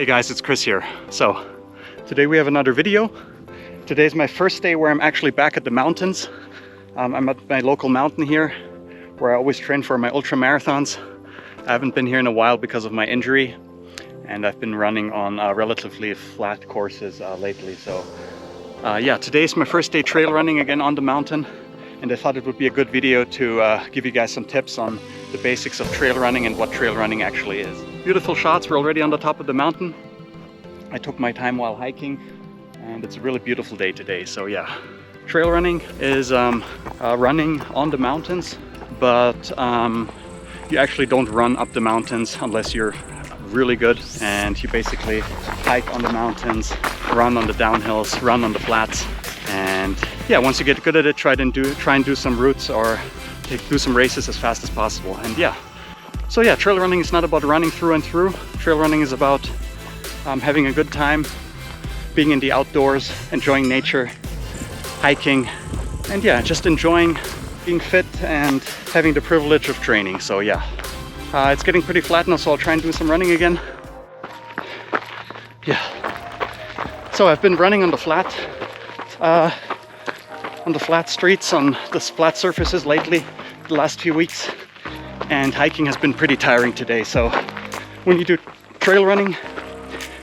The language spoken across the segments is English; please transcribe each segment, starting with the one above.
Hey guys, it's Chris here. So today we have another video. Today's my first day where I'm actually back at the mountains. I'm at my local mountain here where I always train for my ultra marathons. I haven't been here in a while because of my injury, and I've been running on relatively flat courses lately. So yeah, today's my first day trail running again on the mountain, and I thought it would be a good video to give you guys some tips on the basics of trail running and what trail running actually is. Beautiful shots. We're already on the top of the mountain. I took my time while hiking, and it's a really beautiful day today. So yeah, trail running is running on the mountains, but you actually don't run up the mountains unless you're really good, and you basically hike on the mountains, run on the downhills, run on the flats, and yeah, once you get good at it, try and do some routes or do some races as fast as possible. And yeah, so yeah, trail running is not about running through and through. Trail running is about having a good time, being in the outdoors, enjoying nature, hiking, and yeah, just enjoying being fit and having the privilege of training. So yeah, it's getting pretty flat now, so I'll try and do some running again. Yeah, so I've been running on the flat streets, on the flat surfaces lately, the last few weeks, and hiking has been pretty tiring today. So when you do trail running,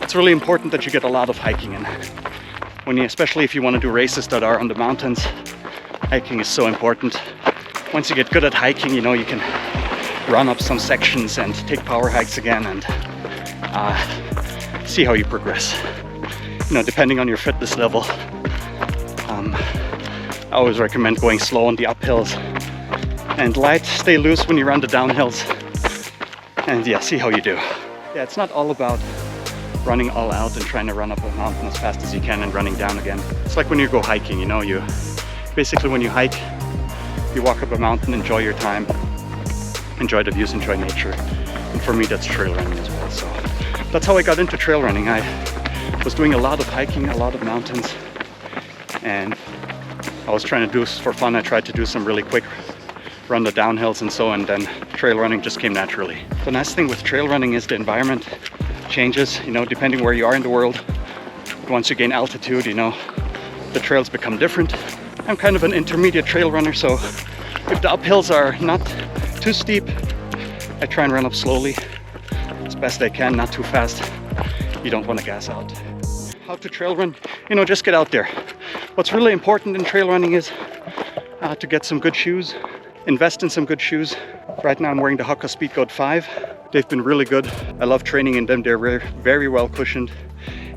it's really important that you get a lot of hiking in. Especially if you want to do races that are on the mountains, hiking is so important. Once you get good at hiking, you know, you can run up some sections and take power hikes again and see how you progress. You know, depending on your fitness level. I always recommend going slow on the uphills and light, stay loose when you run the downhills, and yeah, see how you do. Yeah, it's not all about running all out and trying to run up a mountain as fast as you can and running down again. It's like when you go hiking, you know, basically when you hike, you walk up a mountain, enjoy your time, enjoy the views, enjoy nature. And for me, that's trail running as well. So that's how I got into trail running. I was doing a lot of hiking, a lot of mountains, and I was trying to do this for fun. I tried to do some really quick run the downhills and so, and then trail running just came naturally. The nice thing with trail running is the environment changes, you know, depending where you are in the world. Once you gain altitude, you know, the trails become different. I'm kind of an intermediate trail runner, so if the uphills are not too steep, I try and run up slowly as best I can, not too fast. You don't want to gas out. How to trail run? You know, just get out there. What's really important in trail running is to get some good shoes. Invest in some good shoes. Right now I'm wearing the Hoka Speedgoat 5. They've been really good. I love training in them. They're very well cushioned,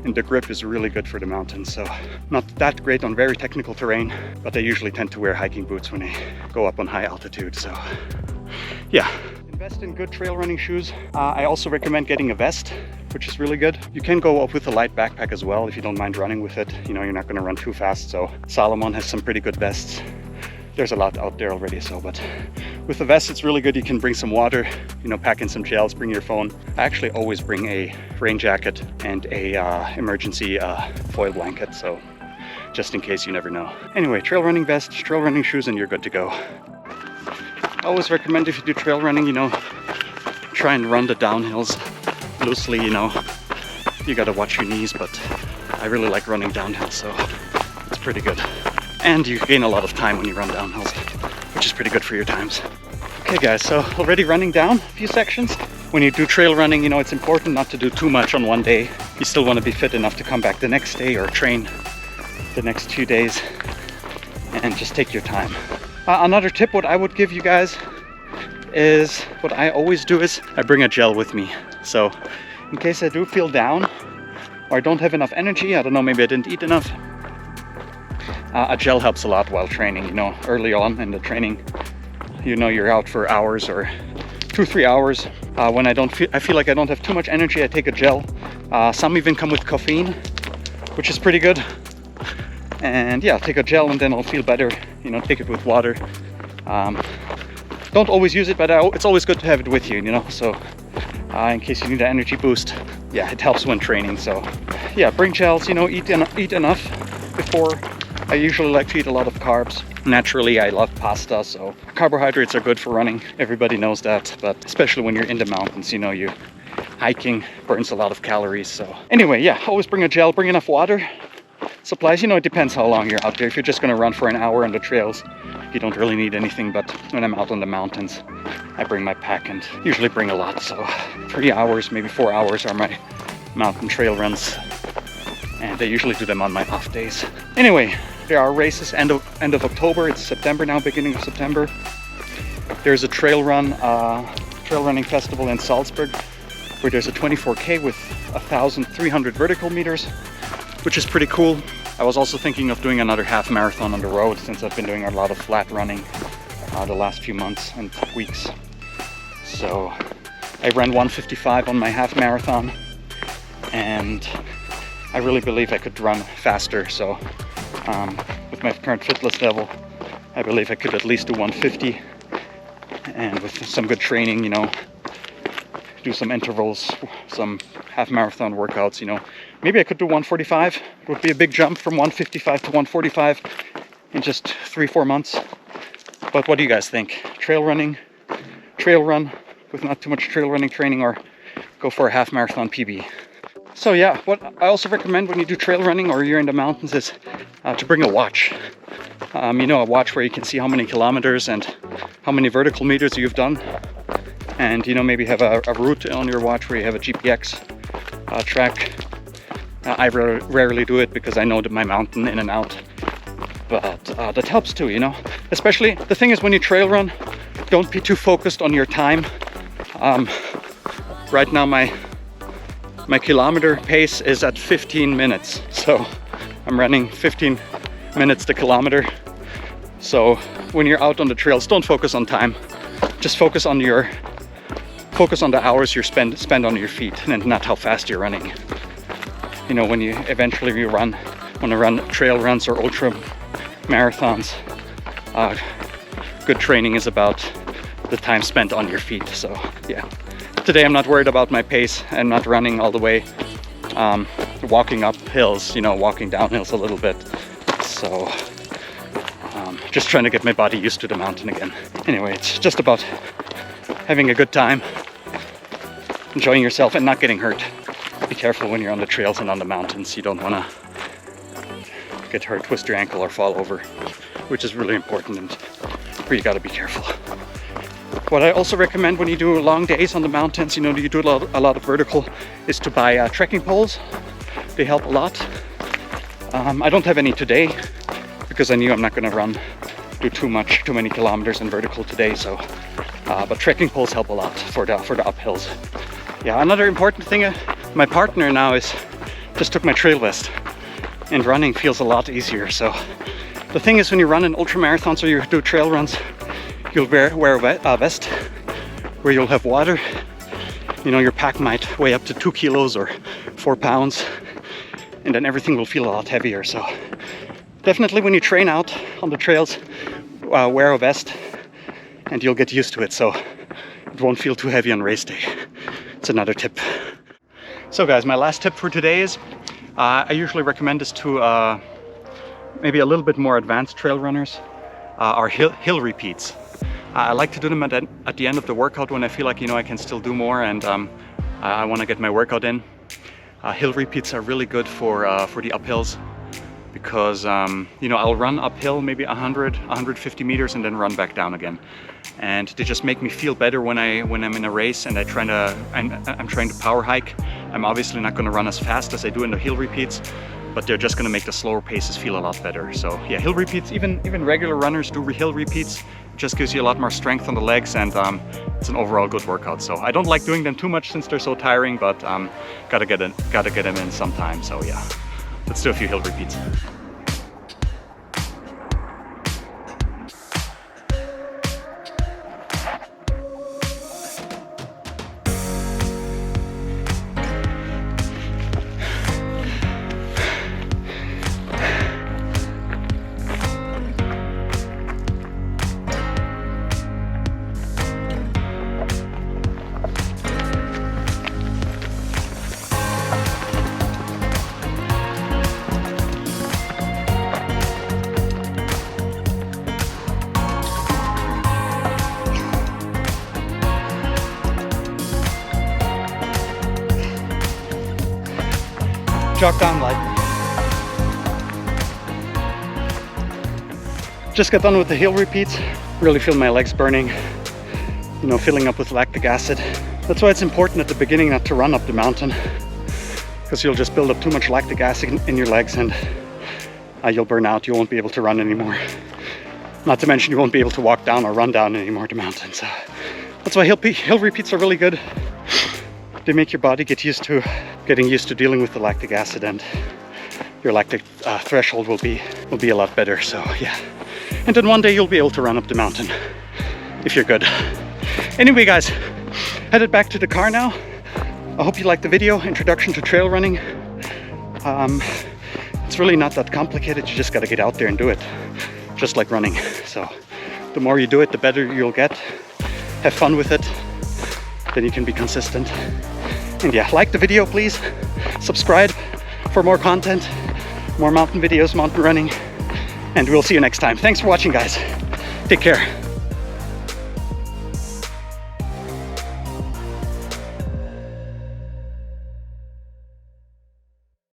and the grip is really good for the mountains. So not that great on very technical terrain, but I usually tend to wear hiking boots when I go up on high altitude. So yeah, invest in good trail running shoes. I also recommend getting a vest, which is really good. You can go up with a light backpack as well if you don't mind running with it. You know, you're not going to run too fast. So Salomon has some pretty good vests. There's a lot out there already, so, but with the vest, it's really good. You can bring some water, you know, pack in some gels, bring your phone. I actually always bring a rain jacket and a emergency foil blanket, so just in case, you never know. Anyway, trail running vest, trail running shoes, and you're good to go. I always recommend, if you do trail running, you know, try and run the downhills loosely, you know. You gotta watch your knees, but I really like running downhill, so it's pretty good. And you gain a lot of time when you run downhills, which is pretty good for your times. Okay guys, so already running down a few sections. When you do trail running, you know, it's important not to do too much on one day. You still want to be fit enough to come back the next day or train the next 2 days, and just take your time. Another tip, what I would give you guys is, what I always do is I bring a gel with me. So in case I do feel down or I don't have enough energy, I don't know, maybe I didn't eat enough, a gel helps a lot while training. You know, early on in the training, you know, you're out for hours or 2-3 hours. When I feel like I don't have too much energy, I take a gel. Some even come with caffeine, which is pretty good. And yeah, take a gel and then I'll feel better. You know, take it with water. Don't always use it, but it's always good to have it with you, you know, so in case you need an energy boost. Yeah, it helps when training. So yeah, bring gels, you know, eat enough before. I usually like to eat a lot of carbs. Naturally, I love pasta, so carbohydrates are good for running. Everybody knows that, but especially when you're in the mountains, you know, you hiking burns a lot of calories. So anyway, yeah, always bring a gel, bring enough water. Supplies, it depends how long you're out there. If you're just going to run for an hour on the trails, you don't really need anything. But when I'm out on the mountains, I bring my pack and usually bring a lot. So 3 hours, maybe 4 hours are my mountain trail runs. And I usually do them on my off days. Anyway, there are races end of October. It's September now, beginning of September. There's a Trailrunning Festival in Salzburg, where there's a 24K with 1,300 vertical meters, which is pretty cool. I was also thinking of doing another half marathon on the road, since I've been doing a lot of flat running the last few months and weeks. So I ran 1:55 on my half marathon, and I really believe I could run faster. So with my current fitness level, I believe I could at least do 1:50, and with some good training, do some intervals, some half marathon workouts, maybe I could do 1:45. It would be a big jump from 1:55 to 1:45 in just 3-4 months. But what do you guys think? Trail run with not too much trail running training, or go for a half marathon PB? So yeah, what I also recommend when you do trail running or you're in the mountains is to bring a watch. A watch where you can see how many kilometers and how many vertical meters you've done. And maybe have a route on your watch where you have a GPX track. I rarely do it because I know my mountain in and out. But that helps too, Especially, the thing is, when you trail run, don't be too focused on your time. Right now my kilometer pace is at 15 minutes. So I'm running 15 minutes the kilometer. So when you're out on the trails, don't focus on time. Just focus on the hours you spend on your feet, and not how fast you're running. When you eventually want to run trail runs or ultra marathons, good training is about the time spent on your feet. So yeah, today I'm not worried about my pace. I'm not running all the way, walking up hills, walking down hills a little bit. So just trying to get my body used to the mountain again. Anyway, it's just about having a good time, enjoying yourself, and not getting hurt. Be careful when you're on the trails and on the mountains. You don't want to get hurt, twist your ankle, or fall over, which is really important, and where you got to be careful. What I also recommend when you do long days on the mountains, you do a lot of vertical, is to buy trekking poles. They help a lot. I don't have any today because I knew I'm not going to do too many kilometers in vertical today. So, but trekking poles help a lot for the uphills. Yeah, another important thing, my partner now just took my trail vest, and running feels a lot easier. So the thing is, when you run in ultra marathons or you do trail runs, you'll wear a vest where you'll have water. Your pack might weigh up to 2 kilos or 4 pounds, and then everything will feel a lot heavier. So definitely when you train out on the trails, wear a vest, and you'll get used to it, so it won't feel too heavy on race day. It's another tip. So guys, my last tip for today is, I usually recommend this to maybe a little bit more advanced trail runners, are hill repeats. I like to do them at the end of the workout when I feel like I can still do more, and I want to get my workout in. Hill repeats are really good for the uphills, because I'll run uphill maybe 150 meters and then run back down again, and they just make me feel better when I'm in a race and I'm trying to power hike. I'm obviously not going to run as fast as I do in the hill repeats, but they're just going to make the slower paces feel a lot better. So yeah, hill repeats, even regular runners do hill repeats. It just gives you a lot more strength on the legs, and it's an overall good workout. So I don't like doing them too much since they're so tiring, but gotta get them in sometime. So yeah, let's do a few hill repeats. jog down lightly. Just got done with the hill repeats. Really feel my legs burning, you know, filling up with lactic acid. That's why it's important at the beginning not to run up the mountain, because you'll just build up too much lactic acid in your legs and you'll burn out. You won't be able to run anymore. Not to mention you won't be able to walk down or run down anymore the mountain. So that's why hill repeats are really good. They make your body getting used to dealing with the lactic acid, and your lactic threshold will be a lot better. So yeah. And then one day you'll be able to run up the mountain if you're good. Anyway, guys, headed back to the car now. I hope you liked the video, introduction to trail running. It's really not that complicated. You just got to get out there and do it, just like running. So the more you do it, the better you'll get. Have fun with it, then you can be consistent. And yeah, like the video, please. Subscribe for more content, more mountain videos, mountain running. And we'll see you next time. Thanks for watching, guys. Take care.